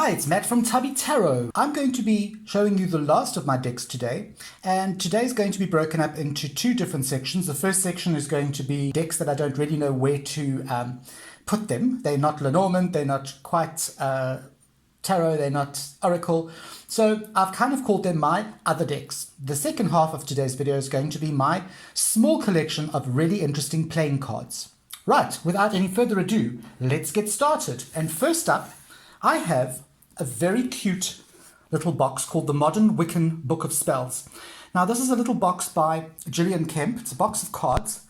Hi, it's Matt from Tubby Tarot. I'm going to be showing you the last of my decks today, and today is going to be broken up into two different sections. The first section is going to be decks that I don't really know where to put them. They're not Lenormand, they're not quite tarot, they're not oracle. So I've kind of called them my other decks. The second half of today's video is going to be my small collection of really interesting playing cards. Right, without any further ado, let's get started. And first up, I have a very cute little box called the Modern Wiccan Book of Spells. Now, this is a little box by Gillian Kemp. It's a box of cards.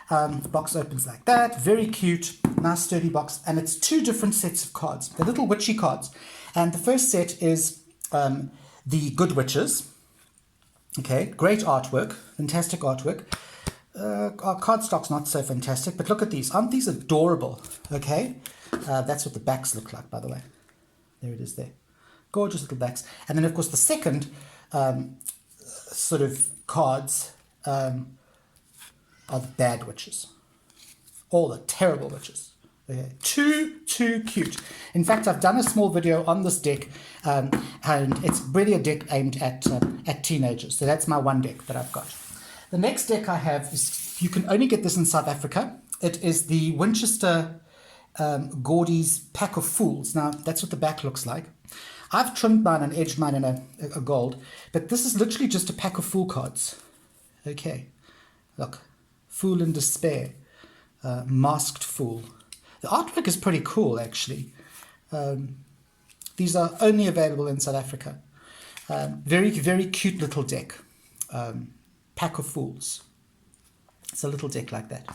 The box opens like that. Very cute, nice sturdy box. And it's two different sets of cards. They're little witchy cards. And the first set is the Good Witches. Okay, great artwork, fantastic artwork. Our cardstock's not so fantastic, but look at these. Aren't these adorable? Okay, that's what the backs look like, by the way. There it is there. Gorgeous little backs. And then, of course, the second sort of cards are the bad witches. All the terrible witches. Okay. Too cute. In fact, I've done a small video on this deck, and it's really a deck aimed at teenagers. So that's my one deck that I've got. The next deck I have is, you can only get this in South Africa. It is the Winchester Gaudy's Pack of Fools. Now, that's what the back looks like. I've trimmed mine and edged mine in a gold, but this is literally just a pack of Fool cards. Okay, look. Fool in Despair. Masked Fool. The artwork is pretty cool, actually. These are only available in South Africa. Very, very cute little deck. Pack of Fools. It's a little deck like that.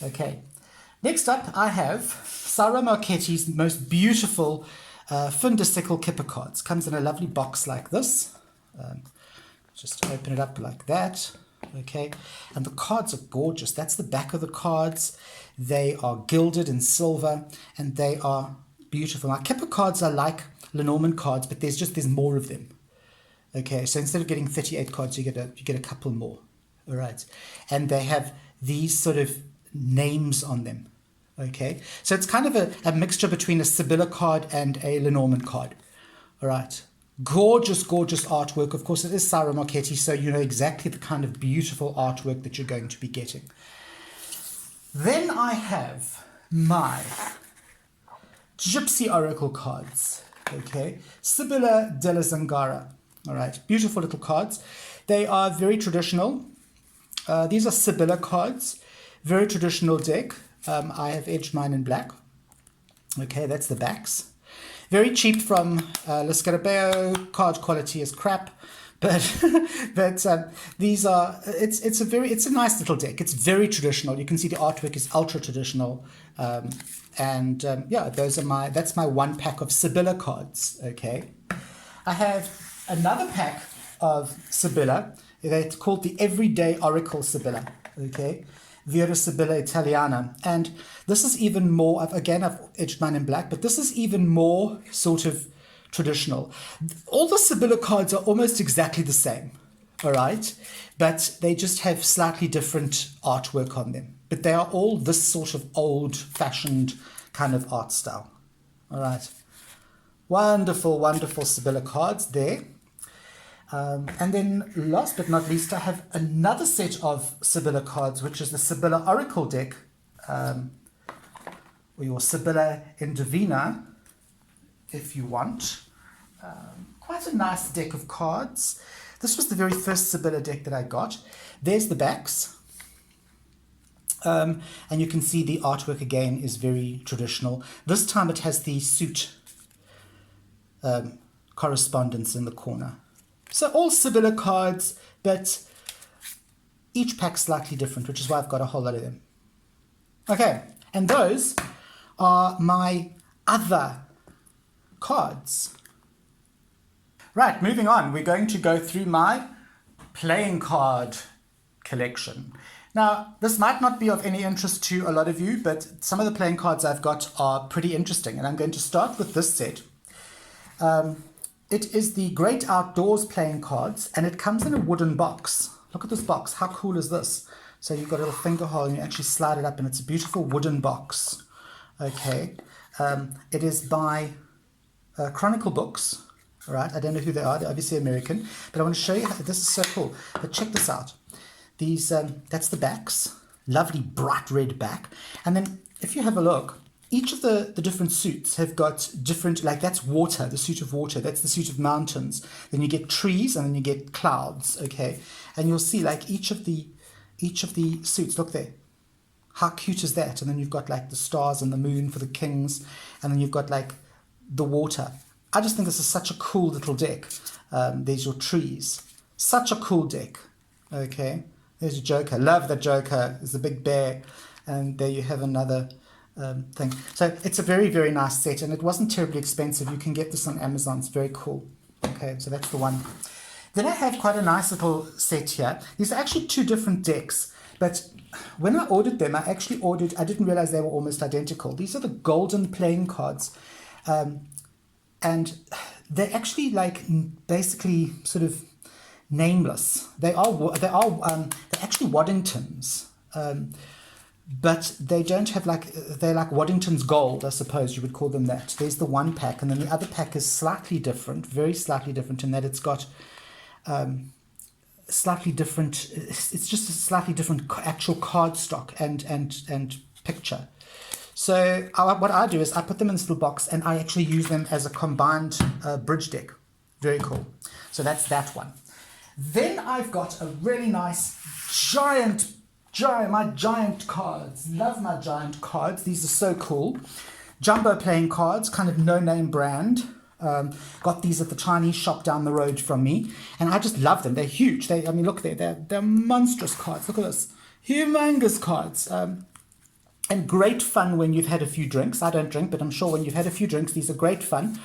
Okay. Next up, I have Sara Marchetti's most beautiful Fin de Sickle Kipper cards. Comes in a lovely box like this. Just open it up like that. Okay. And the cards are gorgeous. That's the back of the cards. They are gilded in silver, and they are beautiful. Now, Kipper cards are like Lenormand cards, but there's more of them. Okay, so instead of getting 38 cards, you get a couple more. All right, and they have these sort of names on them. Okay, so it's kind of a mixture between a Sibylla card and a Lenormand card. All right, gorgeous, gorgeous artwork. Of course, it is Sara Marchetti, so you know exactly the kind of beautiful artwork that you're going to be getting. Then I have my Gypsy Oracle cards. Okay, Sibylla della Zangara. All right, beautiful little cards. They are very traditional. These are Sibylla cards, very traditional deck. I have edged mine in black. Okay, that's the backs. Very cheap from Le Scarabeo. Card quality is crap, but these are. It's a nice little deck. It's very traditional. You can see the artwork is ultra traditional, yeah, that's my one pack of Sibylla cards. Okay, I have another pack of Sibylla. It's called the Everyday Oracle Sibylla. Okay, Vera Sibylla Italiana, and this is even more. I've edged mine in black, but this is even more sort of traditional. All the Sibylla cards are almost exactly the same. All right, but they just have slightly different artwork on them. But they are all this sort of old-fashioned kind of art style. All right, wonderful, wonderful Sibylla cards there. And then last but not least, I have another set of Sibylla cards, which is the Sibylla Oracle deck, or your Sibylla Indivina, if you want. Quite a nice deck of cards. This was the very first Sibylla deck that I got. There's the backs. And you can see the artwork again is very traditional. This time it has the suit correspondence in the corner. So all Sibylla cards, but each pack slightly different, which is why I've got a whole lot of them. Okay, and those are my other cards. Right, moving on. We're going to go through my playing card collection. Now, this might not be of any interest to a lot of you, but some of the playing cards I've got are pretty interesting, and I'm going to start with this set. It is the Great Outdoors playing cards, and it comes in a wooden box. Look at this box. How cool is this? So you've got a little finger hole, and you actually slide it up, and it's a beautiful wooden box. Okay. It is by Chronicle books. All right, I don't know who they are. They're obviously American, but I want to show you how this is so cool. But check this out. These that's the backs, lovely bright red back, and then if you have a look, each of the different suits have got different, like that's water, the suit of water. That's the suit of mountains. Then you get trees, and then you get clouds. Okay, and you'll see like each of the suits. Look there. How cute is that? And then you've got like the stars and the moon for the kings, and then you've got like the water. I just think this is such a cool little deck. There's your trees. Such a cool deck. Okay, there's a Joker. Love the Joker. There's the big bear, and there you have another thing. So it's a very, very nice set, and it wasn't terribly expensive. You can get this on Amazon. It's very cool. Okay, so that's the one. Then I have quite a nice little set here. These are actually two different decks, but when I ordered them, I didn't realize they were almost identical. These are the golden playing cards. And they're actually like basically sort of nameless. They're actually Waddingtons, but they don't have they're like Waddington's Gold, I suppose you would call them that. There's the one pack, and then the other pack is slightly different, very slightly different in that it's got slightly different. It's just a slightly different actual card stock and picture. So what I do is I put them in this little box, and I actually use them as a combined bridge deck. Very cool. So that's that one. Then I've got a really nice my giant cards. Love my giant cards. These are so cool. Jumbo playing cards, kind of no-name brand. Got these at the Chinese shop down the road from me, and I just love them. They're huge. Look there. They're monstrous cards. Look at this. Humongous cards. And great fun when you've had a few drinks. I don't drink, but I'm sure when you've had a few drinks, these are great fun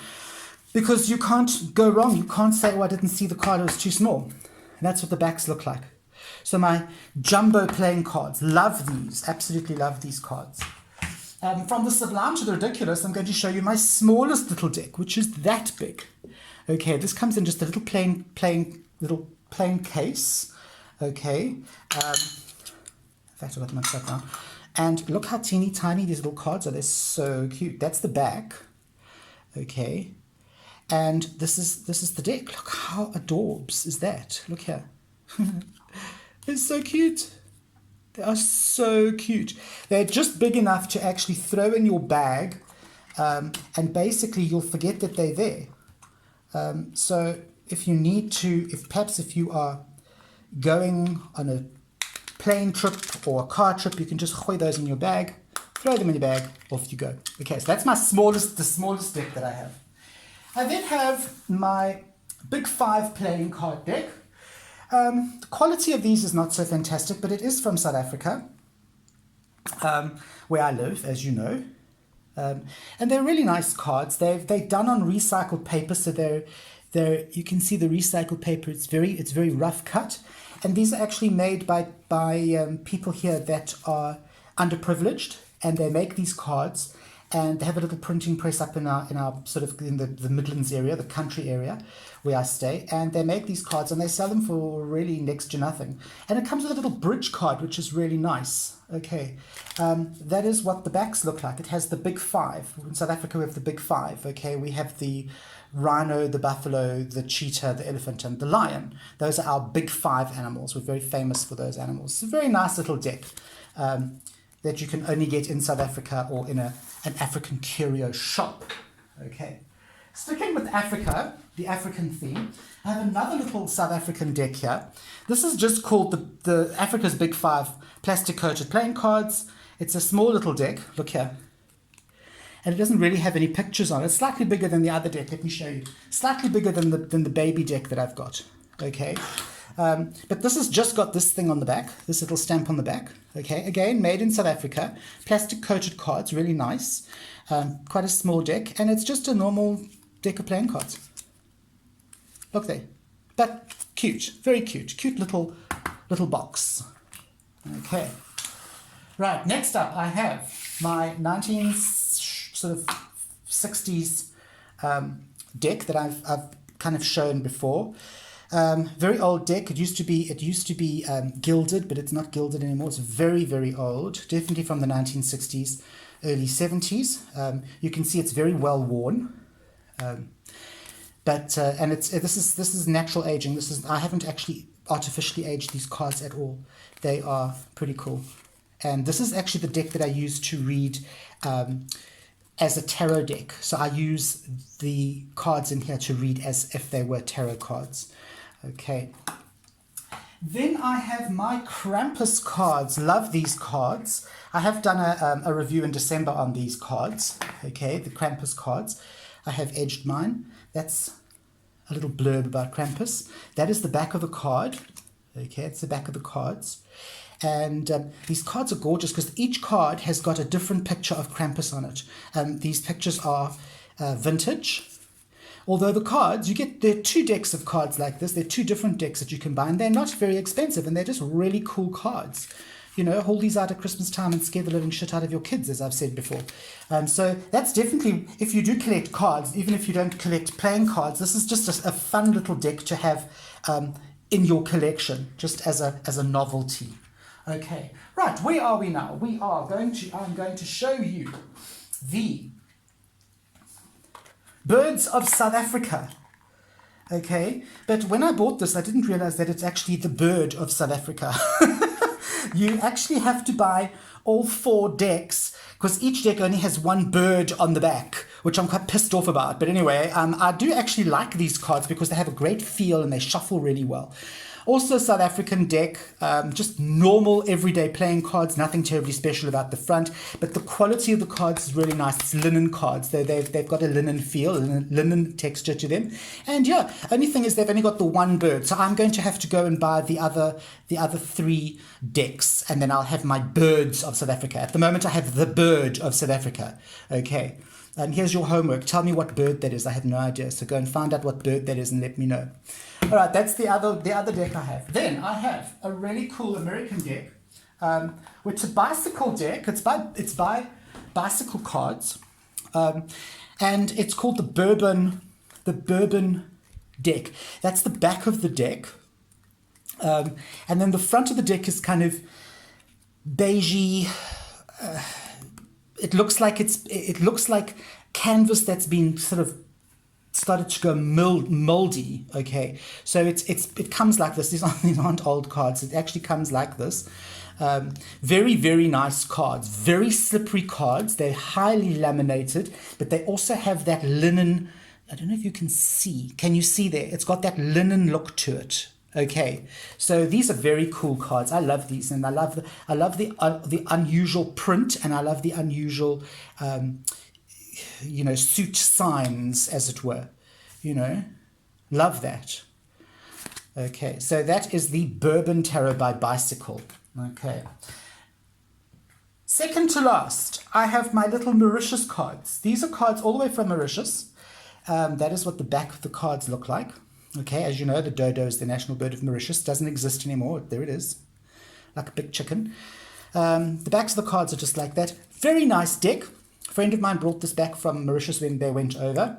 because you can't go wrong. You can't say, oh, I didn't see the card, it was too small. And that's what the backs look like. So my jumbo playing cards, love these, absolutely love these cards. From the sublime to the ridiculous, I'm going to show you my smallest little deck, which is that big. Okay, this comes in just a little plain case. Okay. In fact, I've got them upside down. And look how teeny tiny these little cards are. They're so cute. That's the back. Okay. And this is the deck. Look how adorbs is that. Look here. It's so cute. They are so cute. They're just big enough to actually throw in your bag, and basically you'll forget that they're there. So if you need to, if you are going on a plane trip or a car trip, you can just hoy those in your bag, throw them in your bag, off you go. Okay, so that's the smallest deck that I have. I then have my big 5 playing card deck. The quality of these is not so fantastic, but it is from South Africa, where I live, as you know. And they're really nice cards. They're done on recycled paper, so they're you can see the recycled paper. It's very rough cut, and these are actually made by people here that are underprivileged, and they make these cards, and they have a little printing press up in our sort of in the Midlands area, the country area where I stay, and they make these cards and they sell them for really next to nothing. And it comes with a little bridge card, which is really nice. Okay, that is what the backs look like. It has the big 5. In South Africa, we have the big 5. Okay, we have the rhino, the buffalo, the cheetah, the elephant, and the lion. Those are our big 5 animals. We're very famous for those animals. It's a very nice little deck that you can only get in South Africa or in an African curio shop. Okay. Sticking with Africa, the African theme, I have another little South African deck here. This is just called the Africa's Big 5 plastic coated playing cards. It's a small little deck. Look here. And it doesn't really have any pictures on it. It's slightly bigger than the other deck. Let me show you. Slightly bigger than the baby deck that I've got. Okay. But this has just got this thing on the back, this little stamp on the back. Okay, again, made in South Africa. Plastic coated cards, really nice. Quite a small deck, and it's just a normal deck of playing cards. Look there. But cute, very cute. Cute little box. Okay. Right, next up I have my 1960s deck that I've kind of shown before. Very old deck. It used to be gilded, but it's not gilded anymore. It's very, very old. Definitely from the 1960s, early 70s. You can see it's very well worn. And this is natural aging. I haven't actually artificially aged these cards at all. They are pretty cool. And this is actually the deck that I use to read as a tarot deck. So I use the cards in here to read as if they were tarot cards. Okay. Then I have my Krampus cards. Love these cards. I have done a review in December on these cards. Okay, the Krampus cards. I have edged mine. That's a little blurb about Krampus. That is the back of the card. Okay, it's the back of the cards. And these cards are gorgeous because each card has got a different picture of Krampus on it. These pictures are vintage. Although the cards, there are 2 decks of cards like this. There are 2 different decks that you can buy, and they're not very expensive, and they're just really cool cards. You know, hold these out at Christmas time and scare the living shit out of your kids, as I've said before. So that's definitely, if you do collect cards, even if you don't collect playing cards, this is just a fun little deck to have in your collection, just as a novelty. Okay, right, where are we now? I'm going to show you the Birds of South Africa. Okay, but when I bought this, I didn't realize that it's actually the bird of South Africa. You actually have to buy all 4 decks because each deck only has 1 bird on the back, which I'm quite pissed off about. But anyway, I do actually like these cards because they have a great feel and they shuffle really well. Also South African deck, just normal everyday playing cards, nothing terribly special about the front, but the quality of the cards is really nice. It's linen cards. They've got a linen feel, linen texture to them. And yeah, only thing is they've only got the 1 bird. So I'm going to have to go and buy the other 3 decks, and then I'll have my Birds of South Africa. At the moment I have the Bird of South Africa. Okay. And here's your homework. Tell me what bird that is. I have no idea. So go and find out what bird that is and let me know. All right, that's the other deck I have. Then I have a really cool American deck, which is a bicycle deck. It's by Bicycle Cards, and it's called the Bourbon deck. That's the back of the deck, and then the front of the deck is kind of beigey. It looks like canvas that's been sort of started to go moldy. Okay, so it comes like this. These aren't old cards. It actually comes like this. Very, very nice cards. Very slippery cards. They're highly laminated, but they also have that linen. I don't know if you can see. Can you see there? It's got that linen look to it. Okay, so these are very cool cards. I love these, and I love the unusual print, and I love the unusual, suit signs, as it were. Love that. Okay, so that is the Bourbon Tarot by Bicycle. Okay. Second to last, I have my little Mauritius cards. These are cards all the way from Mauritius. That is what the back of the cards look like. Okay, as you know, the dodo is the national bird of Mauritius. Doesn't exist anymore. There it is, like a big chicken. The backs of the cards are just like that. Very nice deck. A friend of mine brought this back from Mauritius when they went over.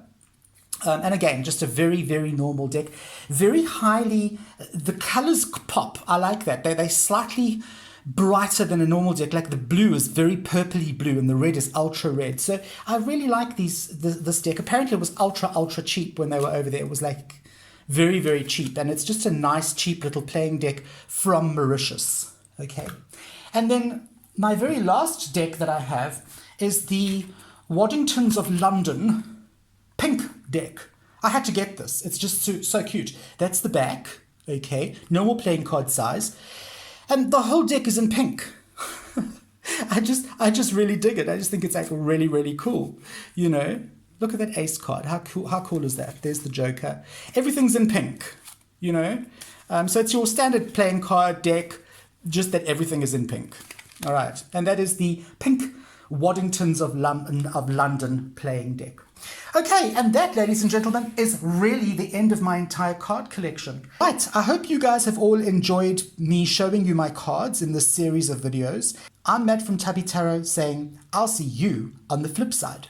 And again, just a very, very normal deck. Very highly, the colors pop. I like that. They're slightly brighter than a normal deck. Like the blue is very purpley blue and the red is ultra red. So I really like this deck. Apparently it was ultra cheap when they were over there. It was like very, very cheap. And it's just a nice, cheap little playing deck from Mauritius. Okay. And then my very last deck that I have is the Waddingtons of London pink deck. I had to get this. It's just so cute. That's the back. Okay. Normal playing card size. And the whole deck is in pink. I just really dig it. I just think it's like really, really cool. Look at that ace card. How cool is that? There's the Joker. Everything's in pink, So it's your standard playing card deck, just that everything is in pink. All right. And that is the pink Waddingtons of London playing deck. Okay, and that, ladies and gentlemen, is really the end of my entire card collection. Right, I hope you guys have all enjoyed me showing you my cards in this series of videos. I'm Matt from Tubby Tarot saying, I'll see you on the flip side.